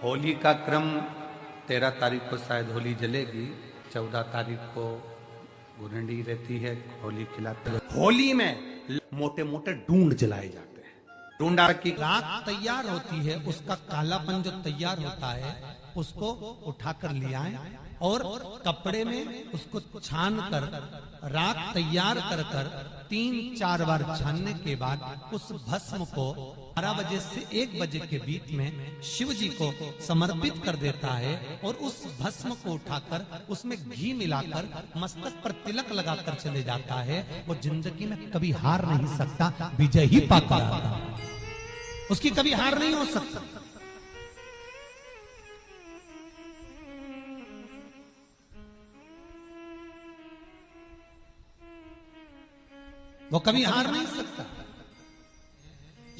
होली का क्रम 13 तारीख को शायद होली जलेगी, 14 तारीख को गुरंडी रहती है, होली खिलाते हैं। होली में मोटे मोटे डूंड जलाए जाते हैं। डूंडा की राख तैयार होती है, उसका कालापन जो तैयार होता है उसको उठाकर ले आए और कपड़े में उसको छान कर राख तैयार कर कर 3-4 बार छानने के बाद उस भस्म को 12 बजे से 1 बजे के बीच में शिव जी को समर्पित कर देता है और उस भस्म को उठाकर उसमें घी मिलाकर मस्तक पर तिलक लगाकर चले जाता है। वो जिंदगी में कभी हार नहीं सकता, विजय ही पाकर आता, उसकी कभी हार नहीं हो सकता। वो कभी हार नहीं सकता।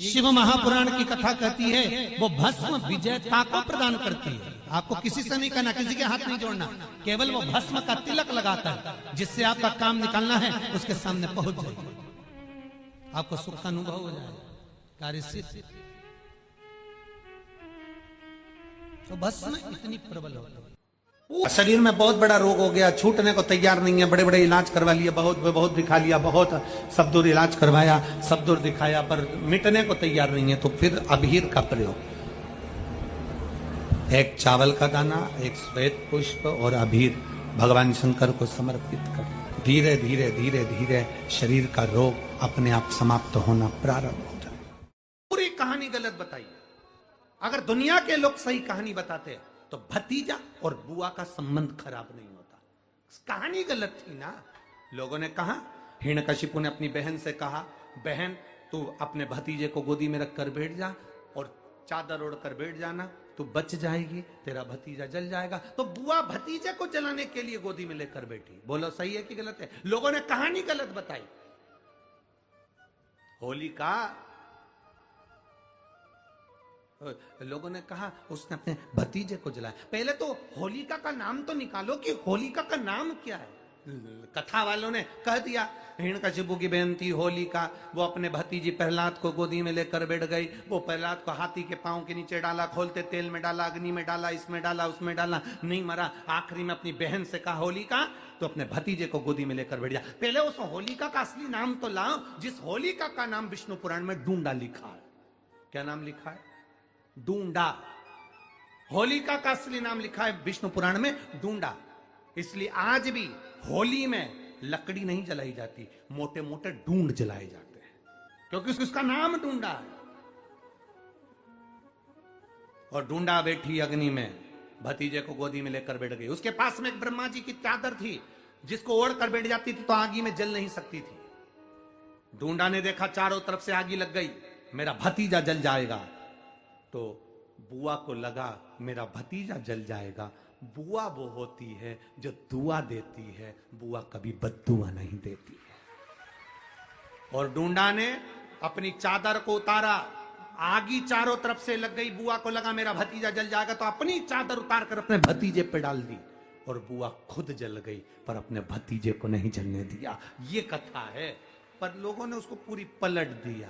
शिव महापुराण की कथा कहती है वो भस्म विजयता को प्रदान करती है। आपको किसी से नहीं करना, किसी के हाथ नहीं जोड़ना, केवल वो भस्म का तिलक लगाकर जिससे आपका काम निकालना है उसके सामने पहुंच जाए, आपको सुख का अनुभव हो जाए, कार्य सिद्ध। तो भस्म इतनी प्रबल होती है। शरीर में बहुत बड़ा रोग हो गया, छूटने को तैयार नहीं है, बड़े बड़े इलाज करवा लिया, बहुत दिखा लिया, बहुत सब दूर इलाज करवाया, सब दूर दिखाया, पर मिटने को तैयार नहीं है। तो फिर अबीर का प्रयोग, एक चावल का दाना, एक श्वेत पुष्प और अबीर भगवान शंकर को समर्पित कर धीरे धीरे धीरे धीरे शरीर का रोग अपने आप समाप्त होना प्रारंभ हो जाए। पूरी कहानी गलत बताई। अगर दुनिया के लोग सही कहानी बताते तो भतीजा और बुआ का संबंध खराब नहीं होता। कहानी गलत थी ना। लोगों ने कहा, हिरण्यकशिपु ने अपनी बहन से कहा, बहन तू अपने भतीजे को गोदी में रखकर बैठ जा और चादर ओढ़कर बैठ जाना, तू बच जाएगी, तेरा भतीजा जल जाएगा। तो बुआ भतीजे को जलाने के लिए गोदी में लेकर बैठी। बोलो सही है कि गलत है? लोगों ने कहानी गलत बताई। होली का लोगों ने कहा उसने अपने भतीजे को जलाया। पहले तो होलिका का नाम तो निकालो कि होलिका का नाम क्या है। कथा वालों ने कह दिया हिरण्यकशिपु की बहन थी होलिका, वो अपने भतीजी प्रहलाद को गोदी में लेकर बैठ गई। वो प्रहलाद को हाथी के पांव के नीचे डाला, खोलते तेल में डाला, अग्नि में डाला, इसमें डाला, उसमें डाला, नहीं मरा। आखिरी में अपनी बहन से कहा होलिका, तो अपने भतीजे को गोदी में लेकर बैठ जा। पहले उस होलिका का असली नाम तो लाओ, जिस होलिका का नाम विष्णु पुराण में डूंडा लिखा है। क्या नाम लिखा है? डूंडा। होलिका का असली नाम लिखा है विष्णु पुराण में डूंडा। इसलिए आज भी होली में लकड़ी नहीं जलाई जाती, मोटे मोटे डूंड जलाए जाते हैं, क्योंकि उसका नाम डूंडा है। और डूंडा बैठी अग्नि में, भतीजे को गोदी में लेकर बैठ गई। उसके पास में एक ब्रह्मा जी की चादर थी, जिसको ओढ़ कर बैठ जाती थी तो आगी में जल नहीं सकती थी। डूंडा ने देखा चारों तरफ से आगी लग गई, मेरा भतीजा जल जाएगा। तो बुआ को लगा मेरा भतीजा जल जाएगा। बुआ वो होती है जो दुआ देती है, बुआ कभी बद्दुआ नहीं देती है। और डूंडा ने अपनी चादर को उतारा, आगी चारों तरफ से लग गई। बुआ को लगा मेरा भतीजा जल जाएगा, तो अपनी चादर उतार कर अपने भतीजे पे डाल दी और बुआ खुद जल गई, पर अपने भतीजे को नहीं जलने दिया। ये कथा है, पर लोगों ने उसको पूरी पलट दिया,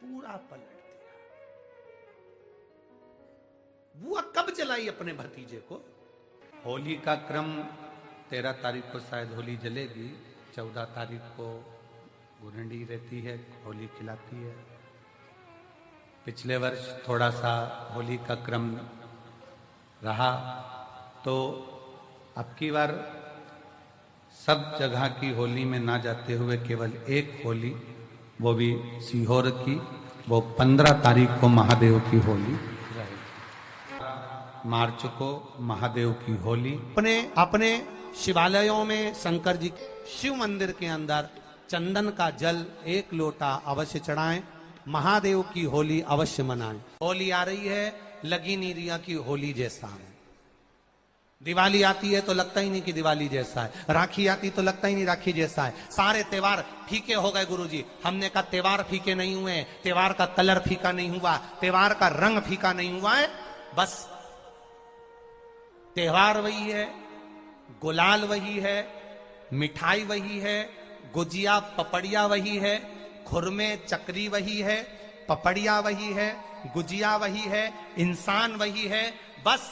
पूरा पलट। बुआ कब जलाई अपने भतीजे को? होली का क्रम 13 तारीख को शायद होली जलेगी, 14 तारीख को गुरंडी रहती है, होली खिलाती है। पिछले वर्ष थोड़ा सा होली का क्रम रहा, तो अब की बार सब जगह की होली में ना जाते हुए केवल एक होली, वो भी सीहोर की, वो 15 तारीख को महादेव की होली, मार्च को महादेव की होली। अपने शिवालयों में शंकर जी शिव मंदिर के अंदर चंदन का जल 1 लोटा अवश्य चढ़ाएं, महादेव की होली अवश्य मनाएं। होली आ रही है, लगी नहीं रिया की होली जैसा है। दिवाली आती है तो लगता ही नहीं कि दिवाली जैसा है, राखी आती तो लगता ही नहीं राखी जैसा है। सारे त्योहार फीके हो गए गुरुजी। हमने कहा त्योहार फीके नहीं हुए, त्योहार का कलर फीका नहीं हुआ, त्योहार का रंग फीका नहीं हुआ है, बस त्योहार वही है, गुलाल वही है, मिठाई वही है, गुजिया पपड़िया वही है, खुरमे चकरी वही है, पपड़िया वही है, गुजिया वही है, इंसान वही है, बस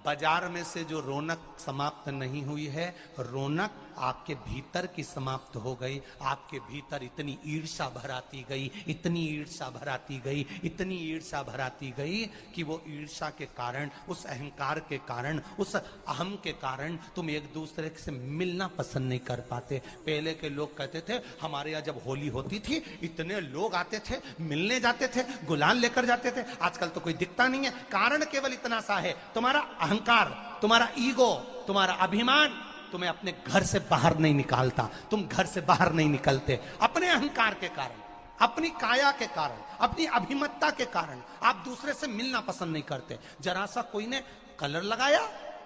बाजार में से जो रौनक समाप्त नहीं हुई है, रौनक आपके भीतर की समाप्त हो गई। आपके भीतर इतनी ईर्ष्या भराती गई, इतनी ईर्ष्या भराती गई, इतनी ईर्ष्या भराती गई कि वो ईर्ष्या के कारण, उस अहंकार के कारण, उस अहम के कारण तुम एक दूसरे से मिलना पसंद नहीं कर पाते। पहले के लोग कहते थे हमारे यहाँ जब होली होती थी इतने लोग आते थे, मिलने जाते थे, गुलाल लेकर जाते थे। आजकल तो कोई दिखता नहीं है। कारण केवल इतना सा है, तुम्हारा अहंकार, तुम्हारा ईगो, तुम्हारा अभिमान तुम्हें अपने घर से बाहर नहीं निकालता। तुम घर से बाहर नहीं निकलते अपने अहंकार के कारण, अपनी काया के कारण, अपनी अभिमतता के कारण। आप दूसरे से मिलना पसंद नहीं करते। जरा सा कोई ने कलर लगाया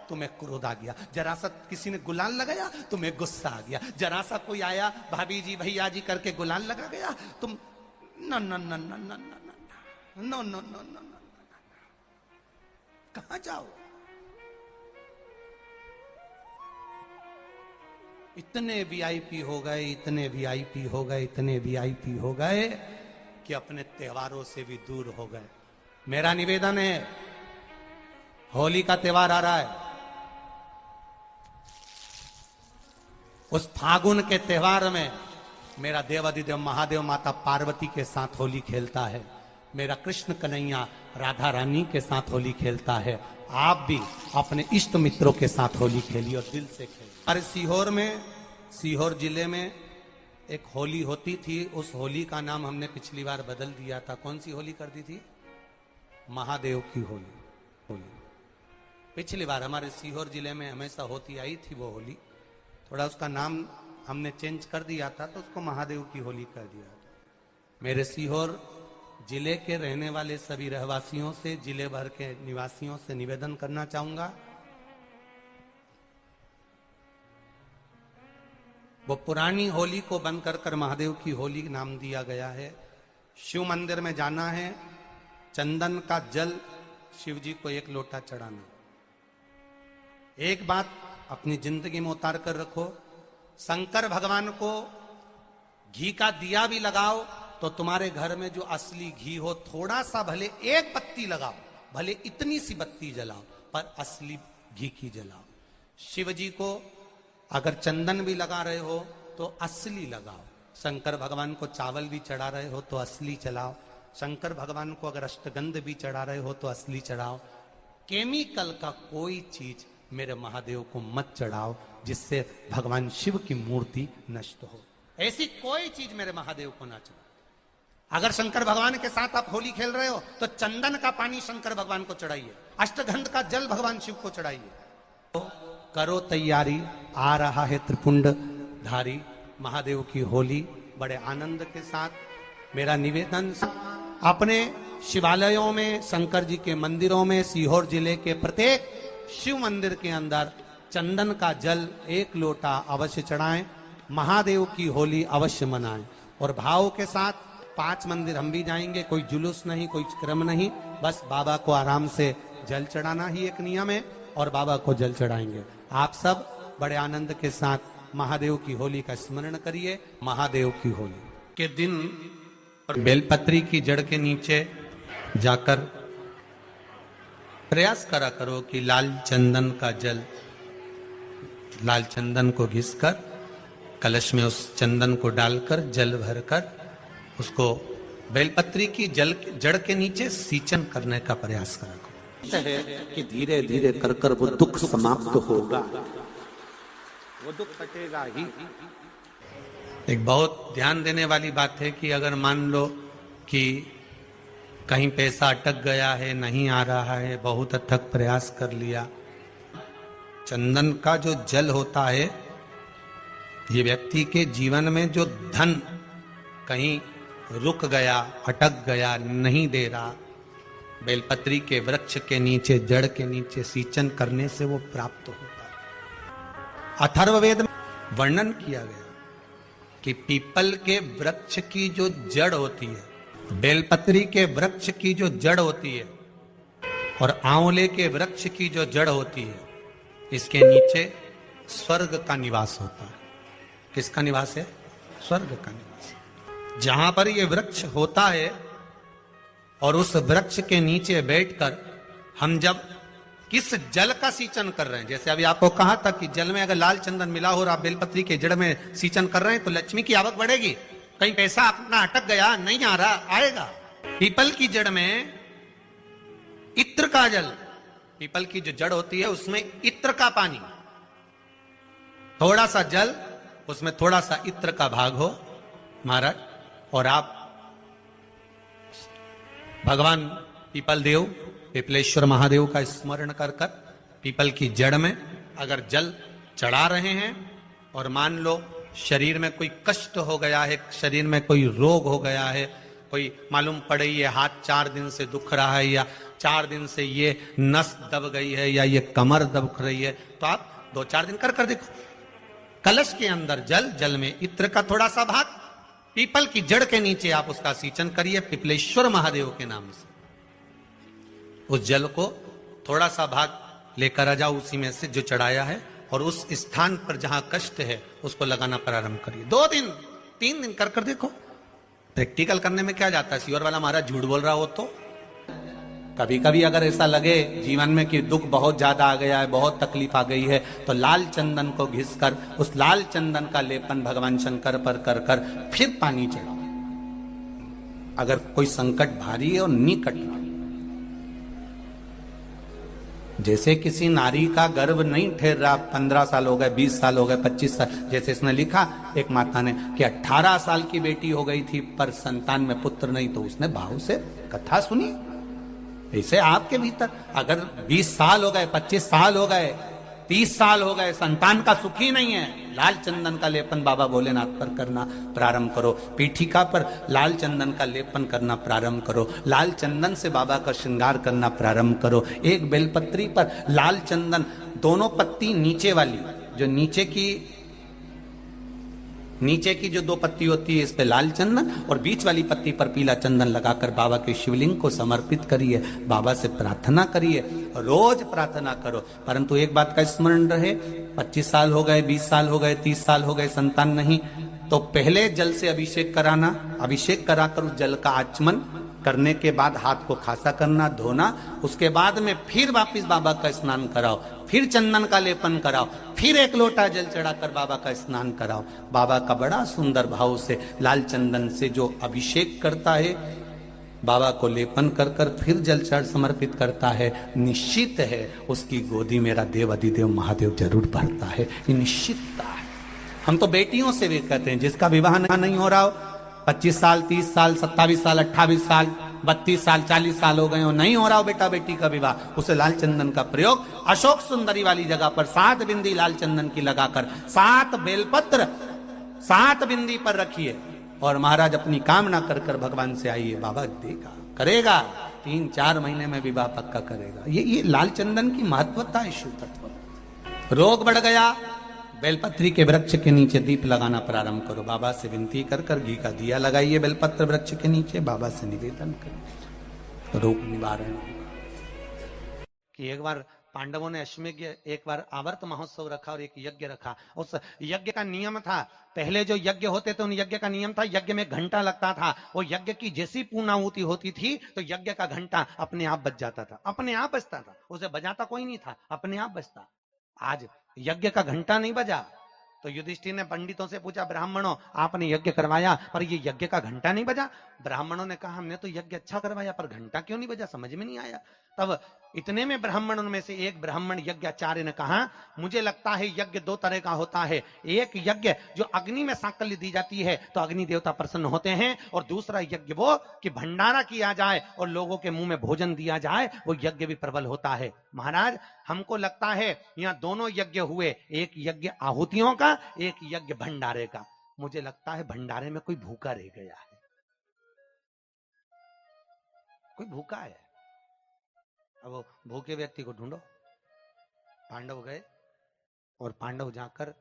तुम्हें क्रोध आ गया, जरा सा किसी ने गुलाल लगाया तुम्हें गुस्सा आ गया, जरा सा कोई आया भाभी जी भैया जी करके गुलाल लगा गया, तुम न न न न न न न न न कहां जाओ। इतने वीआईपी हो गए, इतने वीआईपी हो गए, इतने वीआईपी हो गए कि अपने त्योहारों से भी दूर हो गए। मेरा निवेदन है, होली का त्योहार आ रहा है, उस फागुन के त्योहार में मेरा देवाधिदेव महादेव माता पार्वती के साथ होली खेलता है, मेरा कृष्ण कन्हैया राधा रानी के साथ होली खेलता है। आप भी अपने इष्ट मित्रों के साथ होली खेलिए और दिल से खेलिए। अरे सीहोर में, सीहोर जिले में एक होली होती थी। उस होली का नाम हमने पिछली बार बदल दिया था। कौन सी होली कर दी थी? महादेव की होली। पिछली बार हमारे सीहोर जिले में हमेशा होती आई थी वो होली, थोड़ा उसका नाम हमने चेंज कर दिया था तो उसको महादेव की होली कर दिया था। मेरे सीहोर जिले के रहने वाले सभी रहवासियों से, जिले भर के निवासियों से निवेदन करना चाहूंगा, वो पुरानी होली को बंद कर महादेव की होली नाम दिया गया है। शिव मंदिर में जाना है, चंदन का जल शिव जी को 1 लोटा चढ़ाना। एक बात अपनी जिंदगी में उतार कर रखो, शंकर भगवान को घी का दिया भी लगाओ तो तुम्हारे घर में जो असली घी हो, थोड़ा सा भले 1 बत्ती लगाओ, भले इतनी सी बत्ती जलाओ, पर असली घी की जलाओ। शिव जी को अगर चंदन भी लगा रहे हो तो असली लगाओ। शंकर भगवान को चावल भी चढ़ा रहे हो तो असली चढ़ाओ। शंकर भगवान को अगर अष्टगंध भी चढ़ा रहे हो तो असली चढ़ाओ। केमिकल का कोई चीज मेरे महादेव को मत चढ़ाओ जिससे भगवान शिव की मूर्ति नष्ट हो। ऐसी कोई चीज मेरे महादेव को ना चढ़ाओ। अगर शंकर भगवान के साथ आप होली खेल रहे हो तो चंदन का पानी शंकर भगवान को चढ़ाइए, अष्टगंध का जल भगवान शिव को चढ़ाइए। तो करो तैयारी, आ रहा है त्रिपुंड धारी महादेव की होली। बड़े आनंद के साथ मेरा निवेदन, अपने शिवालयों में, शंकर जी के मंदिरों में, सीहोर जिले के प्रत्येक शिव मंदिर के अंदर चंदन का जल 1 लोटा अवश्य चढ़ाएं, महादेव की होली अवश्य मनाएं। और भाव के साथ 5 मंदिर हम भी जाएंगे, कोई जुलूस नहीं, कोई क्रम नहीं, बस बाबा को आराम से जल चढ़ाना ही एक नियम है और बाबा को जल चढ़ाएंगे। आप सब बड़े आनंद के साथ महादेव की होली का स्मरण करिए। महादेव की होली के दिन बेलपत्री की जड़ के नीचे जाकर प्रयास करा करो कि लाल चंदन का जल, लाल चंदन को घिसकर कलश में उस चंदन को डालकर जल भरकर उसको बेलपत्री की जड़ के नीचे सींचन करने का प्रयास करा करो। है कि धीरे धीरे कर कर वो दुख समाप्त होगा, वो दुख कटेगा ही। एक बहुत ध्यान देने वाली बात है कि अगर मान लो कि कहीं पैसा अटक गया है, नहीं आ रहा है, बहुत अथक प्रयास कर लिया, चंदन का जो जल होता है ये व्यक्ति के जीवन में जो धन कहीं रुक गया, अटक गया, नहीं दे रहा, बेलपत्री के वृक्ष के नीचे, जड़ के नीचे सींचन करने से वो प्राप्त होता है। अथर्ववेद में वर्णन किया गया कि पीपल के वृक्ष की जो जड़ होती है, बेलपत्री के वृक्ष की जो जड़ होती है और आंवले के वृक्ष की जो जड़ होती है, इसके नीचे स्वर्ग का निवास होता है। किसका निवास है? स्वर्ग का निवास। जहां पर ये वृक्ष होता है और उस वृक्ष के नीचे बैठकर हम जब किस जल का सींचन कर रहे हैं। जैसे अभी आपको कहा था कि जल में अगर लाल चंदन मिला हो और आप बेलपत्री के जड़ में सींचन कर रहे हैं तो लक्ष्मी की आवक बढ़ेगी। कहीं पैसा अपना अटक गया, नहीं आ रहा, आएगा। पीपल की जड़ में इत्र का जल, पीपल की जो जड़ होती है उसमें इत्र का पानी, थोड़ा सा जल, उसमें थोड़ा सा इत्र का भाग हो महाराज, और आप भगवान पीपल देव, पीपलेश्वर महादेव का स्मरण कर कर पीपल की जड़ में अगर जल चढ़ा रहे हैं, और मान लो शरीर में कोई कष्ट हो गया है, शरीर में कोई रोग हो गया है, कोई मालूम पड़े ये हाथ 4 दिन से दुख रहा है, या 4 दिन से ये नस दब गई है, या ये कमर दब रही है, तो आप 2-4 दिन कर कर देखो। कलश के अंदर जल, जल में इत्र का थोड़ा सा भाग, पीपल की जड़ के नीचे आप उसका सींचन करिए पीपलेश्वर महादेव के नाम से। उस जल को थोड़ा सा भाग लेकर आ जाओ उसी में से जो चढ़ाया है, और उस स्थान पर जहां कष्ट है उसको लगाना प्रारंभ करिए। 2 दिन 3 दिन कर कर देखो। प्रैक्टिकल करने में क्या जाता है, सीवर वाला महाराज झूठ बोल रहा हो तो। कभी कभी अगर ऐसा लगे जीवन में कि दुख बहुत ज्यादा आ गया है, बहुत तकलीफ आ गई है, तो लाल चंदन को घिस कर उस लाल चंदन का लेपन भगवान शंकर पर कर कर फिर पानी चढ़ाओ। अगर कोई संकट भारी है और निकट ना, जैसे किसी नारी का गर्भ नहीं ठहर रहा, 15 साल हो गए, 20 साल हो गए, 25 साल, जैसे इसने लिखा एक माता ने कि 18 साल की बेटी हो गई थी पर संतान में पुत्र नहीं, तो उसने भाव से कथा सुनी। ऐसे आपके भीतर अगर 20 साल हो गए, 25 साल हो गए, 30 साल हो गए, संतान का सुख ही नहीं है, लाल चंदन का लेपन बाबा भोलेनाथ पर करना प्रारंभ करो। पीठिका पर लाल चंदन का लेपन करना प्रारंभ करो। लाल चंदन से बाबा का श्रृंगार करना प्रारंभ करो। एक बेलपत्री पर लाल चंदन, दोनों पत्ती नीचे वाली, जो नीचे की जो 2 पत्ती होती है इस पे लाल चंदन, और बीच वाली पत्ती पर पीला चंदन लगाकर बाबा के शिवलिंग को समर्पित करिए। बाबा से प्रार्थना करिए, रोज प्रार्थना करो। परंतु एक बात का स्मरण रहे, 25 साल हो गए, 20 साल हो गए, 30 साल हो गए, संतान नहीं, तो पहले जल से अभिषेक कराना, अभिषेक कराकर उस जल का आचमन करने के बाद हाथ को खासा करना, धोना, उसके बाद में फिर वापिस बाबा का स्नान कराओ, फिर चंदन का लेपन कराओ, फिर 1 लोटा जल चढ़ाकर बाबा का स्नान कराओ। बाबा का बड़ा सुंदर भाव से लाल चंदन से जो अभिषेक करता है, बाबा को लेपन कर कर फिर जल चढ़ समर्पित करता है, निश्चित है उसकी गोदी मेरा देव अधिदेव महादेव जरूर भरता है। ये निश्चितता है। हम तो बेटियों से भी कहते हैं, जिसका विवाह नहीं हो रहा हो, 25 साल, 30 साल, 27 साल, 28 साल, 32 साल, 40 साल हो गए हो, नहीं हो रहा हो बेटा बेटी का विवाह, उसे लाल चंदन का प्रयोग अशोक सुंदरी वाली जगह पर 7 बिंदी लाल चंदन की लगाकर 7 बेलपत्र 7 बिंदी पर रखिए, और महाराज अपनी कामना कर कर भगवान से आइए, बाबा देगा, करेगा, 3-4 महीने में विवाह पक्का करेगा। ये लाल चंदन की महत्वता है शिव तत्व। रोग बढ़ गया, बेलपत्री के वृक्ष के नीचे दीप लगाना प्रारंभ करो। बाबा से विनती कर कर घी का दिया लगाइए बेलपत्र वृक्ष के नीचे, बाबा से निवेदन करिए, रोग निवारण। कि एक बार पांडवों ने अश्वमेध, एक बार आवर्त महोत्सव रखा और एक यज्ञ रखा। उस यज्ञ का नियम था, पहले जो यज्ञ होते थे उन यज्ञ का नियम था, यज्ञ में घंटा लगता था। वो यज्ञ की जैसी पूर्णाहुति होती थी तो यज्ञ का घंटा अपने आप बज जाता था, अपने आप बजता था, उसे बजाता कोई नहीं था, अपने आप बजता। आज यज्ञ का घंटा नहीं बजा, तो युधिष्ठिर ने पंडितों से पूछा, ब्राह्मणों आपने यज्ञ करवाया पर ये यज्ञ का घंटा नहीं बजा। ब्राह्मणों ने कहा हमने तो यज्ञ अच्छा करवाया पर घंटा क्यों नहीं बजा, समझ में नहीं आया। तब इतने में ब्राह्मणों में से एक ब्राह्मण यज्ञाचार्य ने कहा, मुझे लगता है यज्ञ 2 तरह का होता है, एक यज्ञ जो अग्नि में सांकल्य दी जाती है तो अग्नि देवता प्रसन्न होते हैं, और दूसरा यज्ञ वो कि भंडारा किया जाए और लोगों के मुंह में भोजन दिया जाए, वो यज्ञ भी प्रबल होता है। महाराज हमको लगता है यहाँ दोनों यज्ञ हुए, एक यज्ञ आहुतियों का, एक यज्ञ भंडारे का। मुझे लगता है भंडारे में कोई भूखा रह गया है, कोई भूखा है। अब वो भूखे व्यक्ति को ढूंढो। पांडव गए और पांडव जाकर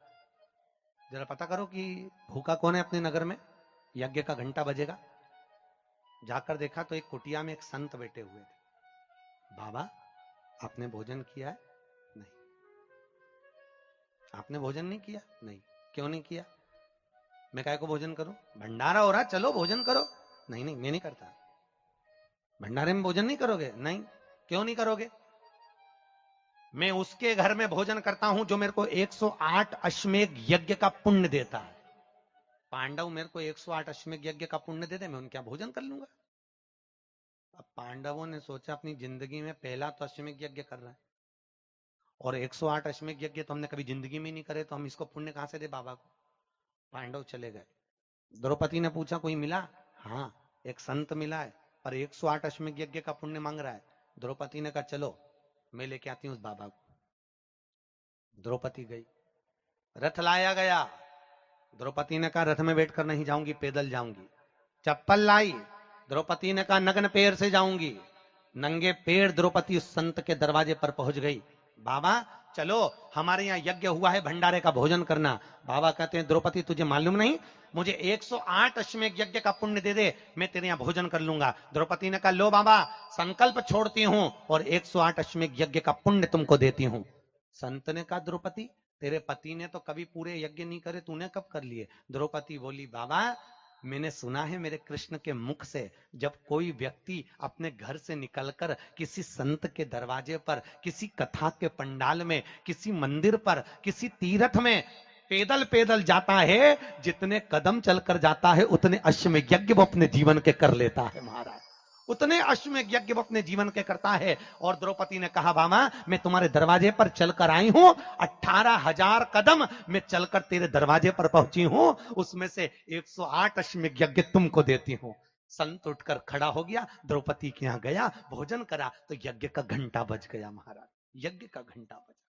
जरा पता करो कि भूखा कौन है अपने नगर में, यज्ञ का घंटा बजेगा। जाकर देखा तो एक कुटिया में एक संत बैठे हुए थे। बाबा आपने भोजन किया है? नहीं। आपने भोजन नहीं किया? नहीं। क्यों नहीं किया? मैं काय को भोजन करूं, भंडारा हो रहा, चलो भोजन करो। नहीं नहीं मैं नहीं करता। भंडारे में भोजन नहीं करोगे? नहीं। क्यों नहीं करोगे? मैं उसके घर में भोजन करता हूं जो मेरे को 108 अश्वमेध यज्ञ का पुण्य देता है। पांडव मेरे को 108 अश्वमेध यज्ञ का पुण्य दे दे, मैं उनके यहाँ भोजन कर लूंगा। अब पांडवों ने सोचा अपनी जिंदगी में पहला तो अश्वमेध यज्ञ कर रहा है, और 108 अश्वमेध यज्ञ तो हमने कभी जिंदगी में नहीं करे, तो हम इसको पुण्य कहां से दे बाबा को। पांडव चले गए। द्रौपदी ने पूछा कोई मिला? हाँ, एक संत मिला है, पर 108 अश्वमेध यज्ञ का पुण्य मांग रहा है। द्रौपदी ने कहा चलो मैं लेके आती हूं उस बाबा को। द्रौपदी गई, रथ लाया गया। द्रौपदी ने कहा रथ में बैठकर नहीं जाऊंगी, पैदल जाऊंगी। चप्पल लाई, द्रौपदी ने कहा नग्न पैर से जाऊंगी। नंगे पैर द्रौपदी उस संत के दरवाजे पर पहुंच गई। बाबा चलो, हमारे यहाँ यज्ञ हुआ है, भंडारे का भोजन करना। बाबा कहते हैं द्रौपदी तुझे मालूम नहीं, मुझे 108 अश्वमेध यज्ञ का पुण्य दे दे, मैं तेरे यहाँ भोजन कर लूंगा। द्रौपदी ने कहा लो बाबा, संकल्प छोड़ती हूं और 108 अश्वमेध यज्ञ का पुण्य तुमको देती हूं। संत ने कहा द्रौपदी तेरे पति ने तो कभी पूरे यज्ञ नहीं करे, तूने कब कर लिए? द्रौपदी बोली बाबा मैंने सुना है मेरे कृष्ण के मुख से, जब कोई व्यक्ति अपने घर से निकलकर किसी संत के दरवाजे पर, किसी कथा के पंडाल में, किसी मंदिर पर, किसी तीर्थ में पैदल पैदल जाता है, जितने कदम चलकर जाता है उतने अश्वमेध यज्ञ वो अपने जीवन के कर लेता है महाराज, उतने अश्वमेध यज्ञ वो अपने जीवन के करता है। और द्रौपदी ने कहा बाबा मैं तुम्हारे दरवाजे पर चलकर आई हूं, 18,000 कदम मैं चलकर तेरे दरवाजे पर पहुंची हूं, उसमें से 108 अश्वमेध यज्ञ तुमको देती हूं। संत उठकर खड़ा हो गया, द्रौपदी के यहां गया, भोजन करा, तो यज्ञ का घंटा बज गया महाराज, यज्ञ का घंटा बजा।